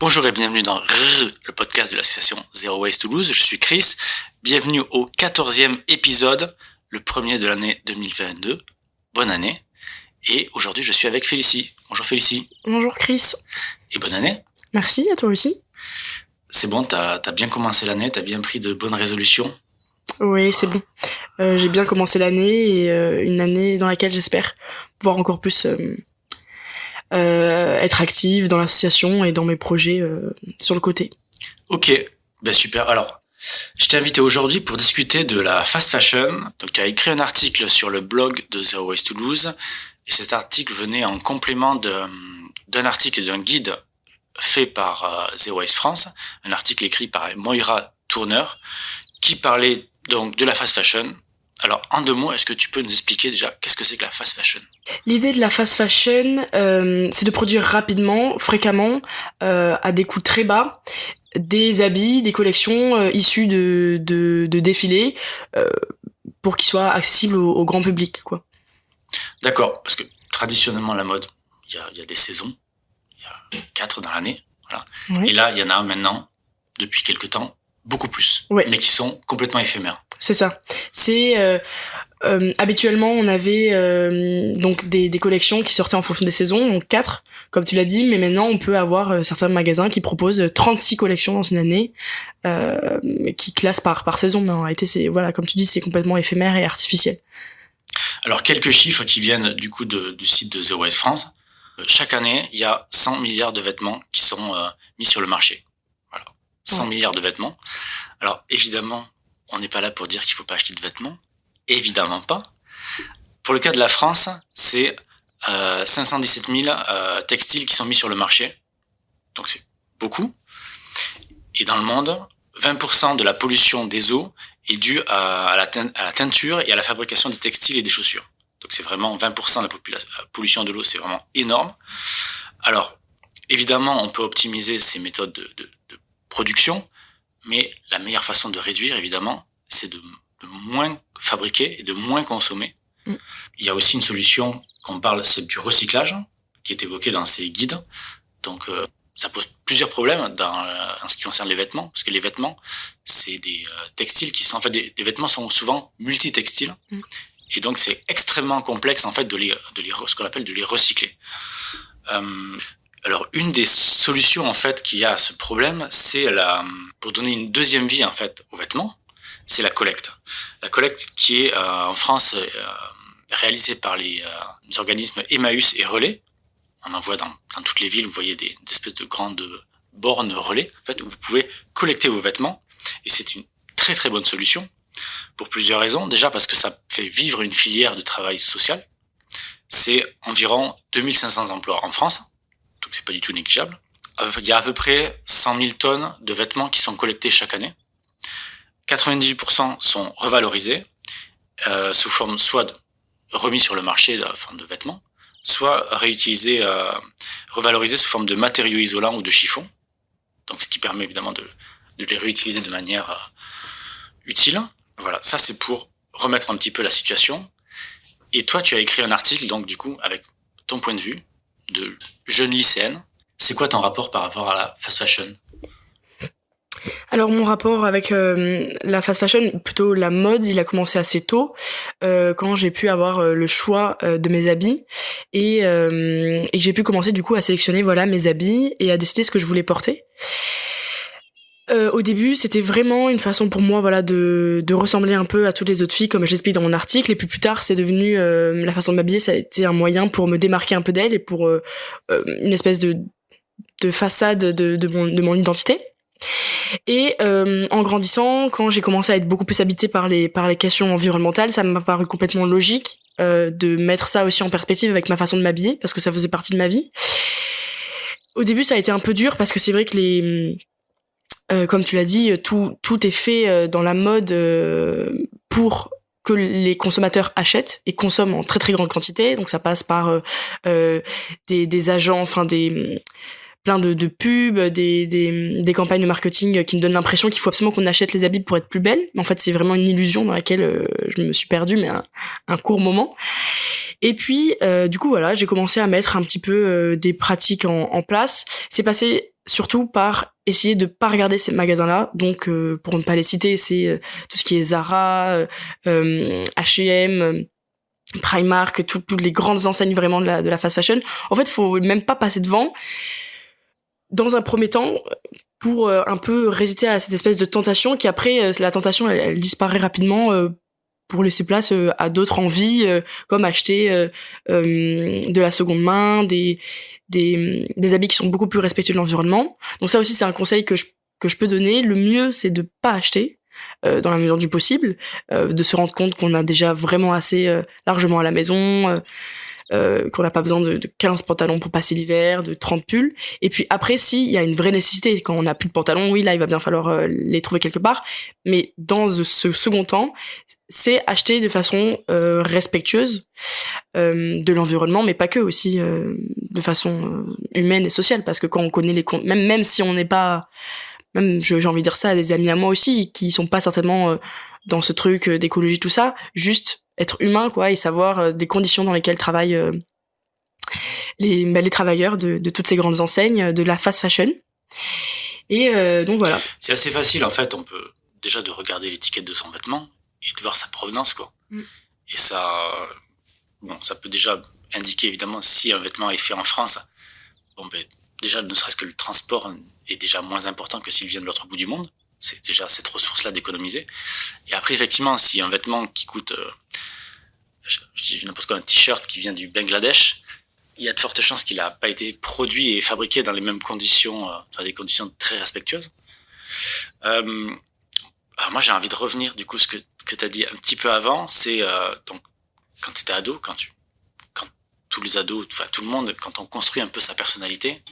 Bonjour et bienvenue dans le podcast de l'association Zero Waste Toulouse. Je suis Chris. Bienvenue au 14e épisode, le premier de l'année 2022. Bonne année. Et aujourd'hui, je suis avec Félicie. Bonjour Félicie. Bonjour Chris. Et bonne année. Merci, à toi aussi. C'est bon, t'as bien commencé l'année, t'as bien pris de bonnes résolutions. Oui, c'est bon. J'ai bien commencé l'année et une année dans laquelle j'espère pouvoir encore plus être active dans l'association et dans mes projets sur le côté. Ok, ben super. Alors, je t'ai invité aujourd'hui pour discuter de la fast fashion. Donc, tu as écrit un article sur le blog de Zero Waste Toulouse. Et cet article venait en complément d'un article et d'un guide fait par Zero Waste France. Un article écrit par Moira Tourneur qui parlait donc de la fast fashion. Alors, en 2 mots, est-ce que tu peux nous expliquer déjà qu'est-ce que c'est que la fast fashion ? L'idée de la fast fashion, c'est de produire rapidement, fréquemment, à des coûts très bas, des habits, des collections issues de défilés pour qu'ils soient accessibles au grand public, quoi. D'accord, parce que traditionnellement, la mode, il y a des saisons, il y a 4 dans l'année, voilà. Oui. Et là, il y en a maintenant, depuis quelques temps, beaucoup plus, Ouais. mais qui sont complètement éphémères. C'est ça. C'est habituellement on avait donc des collections qui sortaient en fonction des saisons, donc 4 comme tu l'as dit, mais maintenant on peut avoir certains magasins qui proposent 36 collections dans une année, qui classent par saison, mais en réalité c'est, voilà, comme tu dis, c'est complètement éphémère et artificiel. Alors, quelques chiffres qui viennent du coup du site de Zero Waste France. Chaque année, il y a 100 milliards de vêtements qui sont mis sur le marché. Voilà, 100 milliards de vêtements. Alors, évidemment, on n'est pas là pour dire qu'il faut pas acheter de vêtements. Évidemment pas. Pour le cas de la France, c'est 517 000 textiles qui sont mis sur le marché. Donc c'est beaucoup. Et dans le monde, 20% de la pollution des eaux est due à la teinture et à la fabrication des textiles et des chaussures. Donc c'est vraiment 20% de la pollution de l'eau, c'est vraiment énorme. Alors, évidemment, on peut optimiser ces méthodes de production, mais la meilleure façon de réduire, évidemment, c'est de moins fabriquer et de moins consommer. Il y a aussi une solution qu'on parle, c'est du recyclage, qui est évoqué dans ces guides. Donc, ça pose plusieurs problèmes en ce qui concerne les vêtements, parce que les vêtements, c'est des textiles qui sont, en fait, des vêtements sont souvent multitextiles, et donc c'est extrêmement complexe, en fait, ce qu'on appelle de les recycler. Alors, une des solutions, en fait, qu'il y a à ce problème, c'est pour donner une deuxième vie, en fait, aux vêtements, c'est la collecte. La collecte qui est, en France, réalisée par les organismes Emmaüs et Relais. On en voit dans toutes les villes, vous voyez des espèces de grandes bornes relais, en fait, où vous pouvez collecter vos vêtements. Et c'est une très très bonne solution, pour plusieurs raisons. Déjà parce que ça fait vivre une filière de travail social. C'est environ 2500 emplois en France, donc c'est pas du tout négligeable. Il y a à peu près 100 000 tonnes de vêtements qui sont collectés chaque année. 98% sont revalorisés, sous forme soit remis sur le marché de vêtements, soit réutilisés, revalorisés sous forme de matériaux isolants ou de chiffons. Donc ce qui permet évidemment de les réutiliser de manière utile. Voilà, ça c'est pour remettre un petit peu la situation. Et toi, tu as écrit un article, donc du coup, avec ton point de vue de jeune lycéenne. C'est quoi ton rapport par rapport à la fast fashion ? Alors mon rapport avec la fast fashion, plutôt la mode, il a commencé assez tôt, quand j'ai pu avoir le choix de mes habits et que j'ai pu commencer du coup à sélectionner, voilà, mes habits et à décider ce que je voulais porter. Au début, c'était vraiment une façon pour moi, voilà, de ressembler un peu à toutes les autres filles, comme je l'explique dans mon article. Et puis plus tard, c'est devenu la façon de m'habiller, ça a été un moyen pour me démarquer un peu d'elle et pour une espèce de façade de mon identité. Et en grandissant, quand j'ai commencé à être beaucoup plus habitée par les questions environnementales, ça m'a paru complètement logique de mettre ça aussi en perspective avec ma façon de m'habiller, parce que ça faisait partie de ma vie. Au début, ça a été un peu dur parce que c'est vrai que comme tu l'as dit, tout est fait dans la mode pour que les consommateurs achètent et consomment en très très grande quantité. Donc ça passe par des agents, enfin plein de pubs, des campagnes de marketing qui me donnent l'impression qu'il faut absolument qu'on achète les habits pour être plus belle. Mais en fait, c'est vraiment une illusion dans laquelle je me suis perdue, mais un court moment. Et puis, du coup, voilà, j'ai commencé à mettre un petit peu des pratiques en place. C'est passé surtout par essayer de pas regarder ces magasins-là. Donc, pour ne pas les citer, c'est tout ce qui est Zara, H&M, Primark, toutes les grandes enseignes vraiment de la fast fashion. En fait, faut même pas passer devant. Dans un premier temps, pour un peu résister à cette espèce de tentation qui après, la tentation, elle disparaît rapidement pour laisser place à d'autres envies, comme acheter de la seconde main, des habits qui sont beaucoup plus respectueux de l'environnement. Donc ça aussi, c'est un conseil que je peux donner. Le mieux, c'est de pas acheter dans la mesure du possible, de se rendre compte qu'on a déjà vraiment assez largement à la maison, qu'on n'a pas besoin de 15 pantalons pour passer l'hiver, de 30 pulls. Et puis après, si il y a une vraie nécessité, quand on n'a plus de pantalons, oui, là, il va bien falloir les trouver quelque part. Mais dans ce second temps, c'est acheter de façon respectueuse de l'environnement, mais pas que, aussi de façon humaine et sociale. Parce que quand on connaît même si on n'est pas... Même, j'ai envie de dire ça à des amis à moi aussi, qui sont pas certainement dans ce truc d'écologie, tout ça, juste être humain, quoi, et savoir des conditions dans lesquelles travaillent les travailleurs de toutes ces grandes enseignes de la fast fashion. Et donc voilà. C'est assez facile, en fait, on peut déjà de regarder l'étiquette de son vêtement et de voir sa provenance, quoi. Et ça peut déjà indiquer évidemment si un vêtement est fait en France. Déjà, ne serait-ce que le transport est déjà moins important que s'il vient de l'autre bout du monde. C'est déjà cette ressource-là d'économiser. Et après, effectivement, si un vêtement qui coûte, je dis n'importe quoi, un t-shirt qui vient du Bangladesh, il y a de fortes chances qu'il n'a pas été produit et fabriqué dans les mêmes conditions, dans des conditions très respectueuses. Alors moi, j'ai envie de revenir, du coup, ce que tu as dit un petit peu avant, c'est donc quand tu étais ado, quand tous les ados, enfin tout le monde, quand on construit un peu sa personnalité,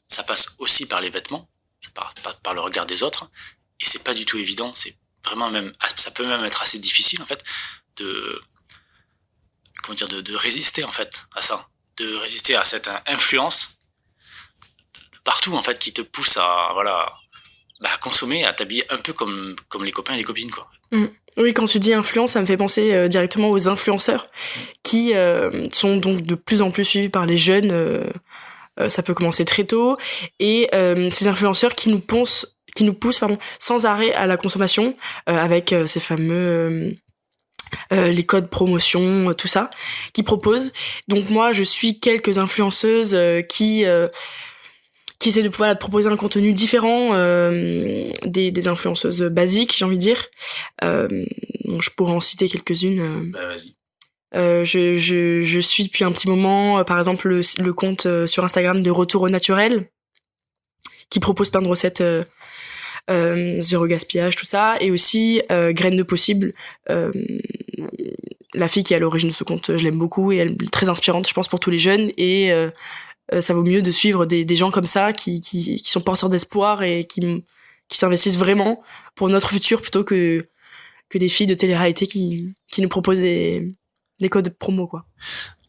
ça passe aussi par les vêtements, par le regard des autres, et c'est pas du tout évident, c'est vraiment ça peut même être assez difficile en fait de résister en fait à ça, de résister à cette influence partout en fait qui te pousse à consommer, à t'habiller un peu comme les copains et les copines, quoi. Oui, quand tu dis influence, ça me fait penser directement aux influenceurs qui sont donc de plus en plus suivis par les jeunes. Ça peut commencer très tôt, et ces influenceurs qui nous poussent sans arrêt à la consommation avec ces fameux les codes promotion, tout ça, qui proposent. Donc moi, je suis quelques influenceuses qui essaient de pouvoir proposer un contenu différent des influenceuses basiques, j'ai envie de dire. Donc je pourrais en citer quelques-unes. Vas-y. Je suis depuis un petit moment, par exemple, le compte sur Instagram de Retour au Naturel, qui propose plein de recettes zéro gaspillage, tout ça, et aussi Graines de Possible. La fille qui est à l'origine de ce compte, je l'aime beaucoup, et elle est très inspirante, je pense, pour tous les jeunes, et ça vaut mieux de suivre des gens comme ça qui sont porteurs d'espoir et qui s'investissent vraiment pour notre futur, plutôt que des filles de télé-réalité qui nous proposent des codes promo, quoi.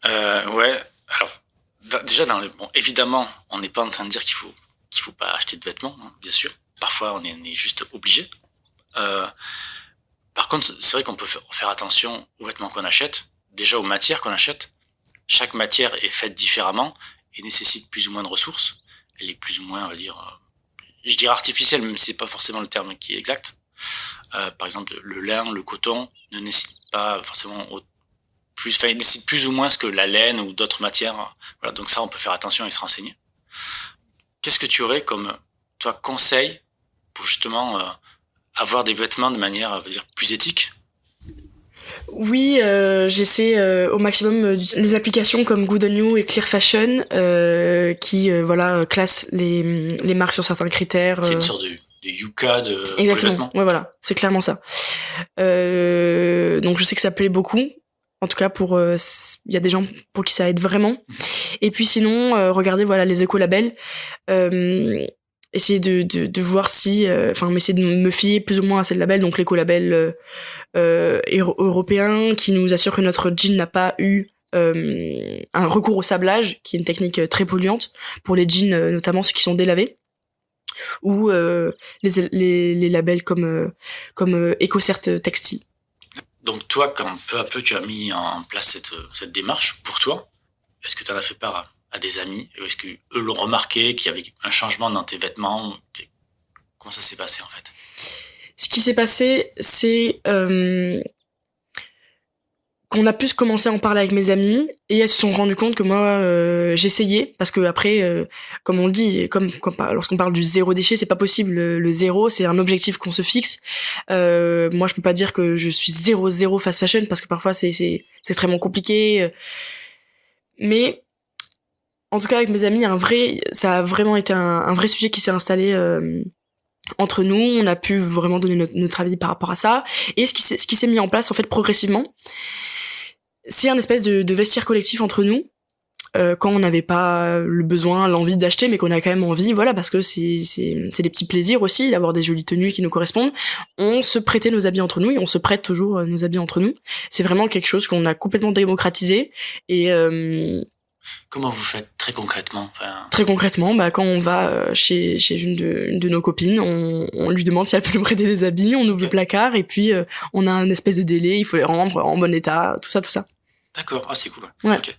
Ouais, alors déjà évidemment, on n'est pas en train de dire qu'il faut pas acheter de vêtements, hein, bien sûr. Parfois, on est juste obligé. Par contre, c'est vrai qu'on peut faire attention aux vêtements qu'on achète, déjà aux matières qu'on achète. Chaque matière est faite différemment et nécessite plus ou moins de ressources. Elle est plus ou moins, on va dire, je dirais artificielle, même si c'est pas forcément le terme qui est exact. Par exemple, le lin, le coton ne nécessite pas forcément il nécessite plus ou moins ce que la laine ou d'autres matières. Voilà, donc ça, on peut faire attention et se renseigner. Qu'est-ce que tu aurais comme, toi, conseil pour justement avoir des vêtements de manière, on va dire, plus éthique? Oui, j'essaie au maximum les applications comme Good On You et Clear Fashion qui classent les marques sur certains critères. C'est une sorte de Yuka de Exactement. Ouais, voilà, c'est clairement ça. Donc je sais que ça plaît beaucoup. En tout cas, il y a des gens pour qui ça aide vraiment. Et puis sinon, regardez les écolabels. Essayer de voir si, essayer de me fier plus ou moins à ces labels, donc l'écolabel européen qui nous assure que notre jean n'a pas eu un recours au sablage, qui est une technique très polluante pour les jeans, notamment ceux qui sont délavés, ou les labels comme EcoCert Textile. Donc toi, quand peu à peu tu as mis en place cette démarche pour toi, est-ce que tu en as fait part à des amis? Est-ce que eux l'ont remarqué, qu'il y avait un changement dans tes vêtements? Comment ça s'est passé en fait? Ce qui s'est passé, c'est qu'on a pu commencer à en parler avec mes amis et elles se sont rendues compte que moi j'essayais, parce que après comme on le dit, comme lorsqu'on parle du zéro déchet, c'est pas possible. Le zéro, c'est un objectif qu'on se fixe. Moi je peux pas dire que je suis zéro fast fashion, parce que parfois c'est extrêmement compliqué, mais en tout cas avec mes amis, ça a vraiment été un vrai sujet qui s'est installé entre nous. On a pu vraiment donner notre avis par rapport à ça, et ce qui s'est mis en place en fait progressivement, c'est un espèce de vestiaire collectif entre nous, quand on n'avait pas le besoin, l'envie d'acheter, mais qu'on a quand même envie, voilà, parce que c'est des petits plaisirs aussi d'avoir des jolies tenues qui nous correspondent. On se prêtait nos habits entre nous, et on se prête toujours nos habits entre nous. C'est vraiment quelque chose qu'on a complètement démocratisé. Et comment vous faites très concrètement? Très concrètement, quand on va chez une de nos copines, on lui demande si elle peut nous prêter des habits, on ouvre le placard, et puis on a un espèce de délai, il faut les rendre en bon état, tout ça. D'accord, c'est cool. Ouais. Okay.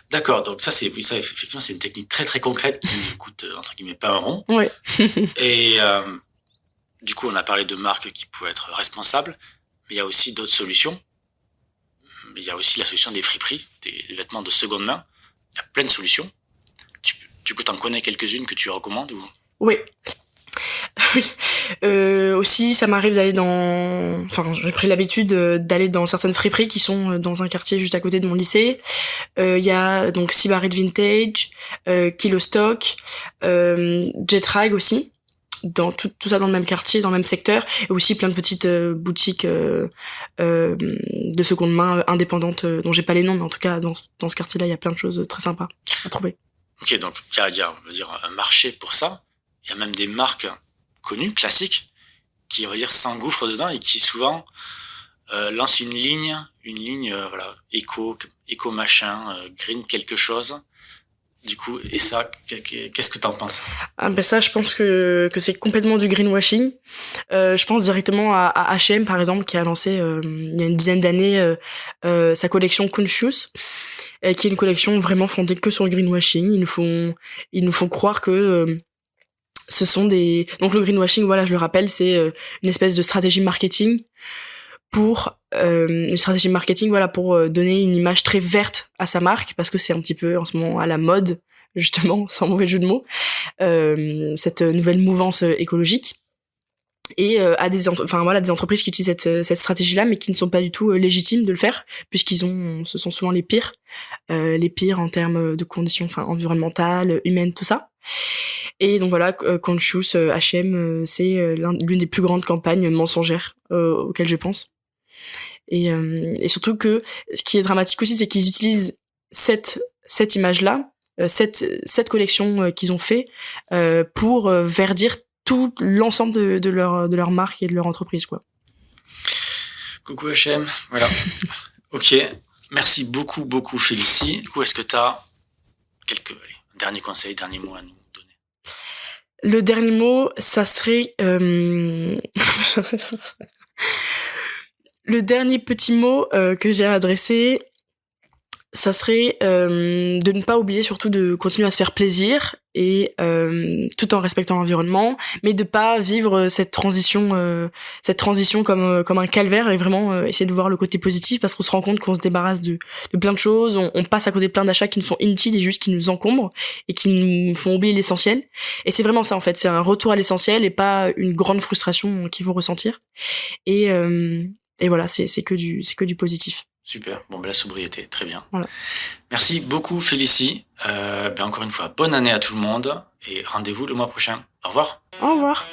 D'accord, donc ça effectivement c'est une technique très très concrète qui ne coûte entre guillemets pas un rond. Ouais. Et du coup on a parlé de marques qui pouvaient être responsables, mais il y a aussi d'autres solutions. Il y a aussi la solution des friperies, des vêtements de seconde main. Il y a plein de solutions. Du coup, t'en connais quelques-unes que tu recommandes ou... Oui. Aussi, ça m'arrive d'aller j'ai pris l'habitude d'aller dans certaines friperies qui sont dans un quartier juste à côté de mon lycée. Il y a donc Sybarite Vintage, Kilo Stock, Jetrag aussi, dans tout ça dans le même quartier, dans le même secteur, et aussi plein de petites boutiques de seconde main indépendantes, dont j'ai pas les noms, mais en tout cas dans ce quartier-là, il y a plein de choses très sympas à trouver. Ok, donc il y a on va dire un marché pour ça. Il y a même des marques connues, classiques, qui on va dire s'engouffrent dedans et qui souvent lancent une ligne voilà, éco machin, green quelque chose. Du coup, et ça, qu'est-ce que t'en penses? Ça, je pense que c'est complètement du greenwashing. Je pense directement à H&M, par exemple, qui a lancé il y a une dizaine d'années sa collection Conscious, qui est une collection vraiment fondée que sur le greenwashing. Ils nous font croire que ce sont donc le greenwashing, voilà, je le rappelle, c'est une espèce de stratégie marketing pour donner une image très verte à sa marque, parce que c'est un petit peu en ce moment à la mode, justement, sans mauvais jeu de mots, cette nouvelle mouvance écologique, et des entreprises qui utilisent cette stratégie-là, mais qui ne sont pas du tout légitimes de le faire, ce sont souvent les pires en termes de conditions environnementales, humaines, tout ça. Et donc voilà, Conscious, H&M, c'est l'une des plus grandes campagnes mensongères auxquelles je pense. Et surtout que ce qui est dramatique aussi, c'est qu'ils utilisent cette image-là, cette collection qu'ils ont fait, pour verdir tout l'ensemble de leur marque et de leur entreprise, quoi. Coucou H&M, voilà. Ok, merci beaucoup Félicie. Du coup, est-ce que t'as quelques derniers conseils, derniers mots à nous donner? Le dernier mot, ça serait le dernier petit mot que j'ai à adresser, ça serait de ne pas oublier surtout de continuer à se faire plaisir, et tout en respectant l'environnement, mais de pas vivre cette transition comme un calvaire, et vraiment essayer de voir le côté positif, parce qu'on se rend compte qu'on se débarrasse de plein de choses, on passe à côté de plein d'achats qui nous sont inutiles et juste qui nous encombrent et qui nous font oublier l'essentiel. Et c'est vraiment ça en fait, c'est un retour à l'essentiel et pas une grande frustration qu'ils vont ressentir. Et voilà, c'est que du positif. Super, la sobriété, très bien. Voilà. Merci beaucoup Félicie. Encore une fois, bonne année à tout le monde et rendez-vous le mois prochain. Au revoir. Au revoir.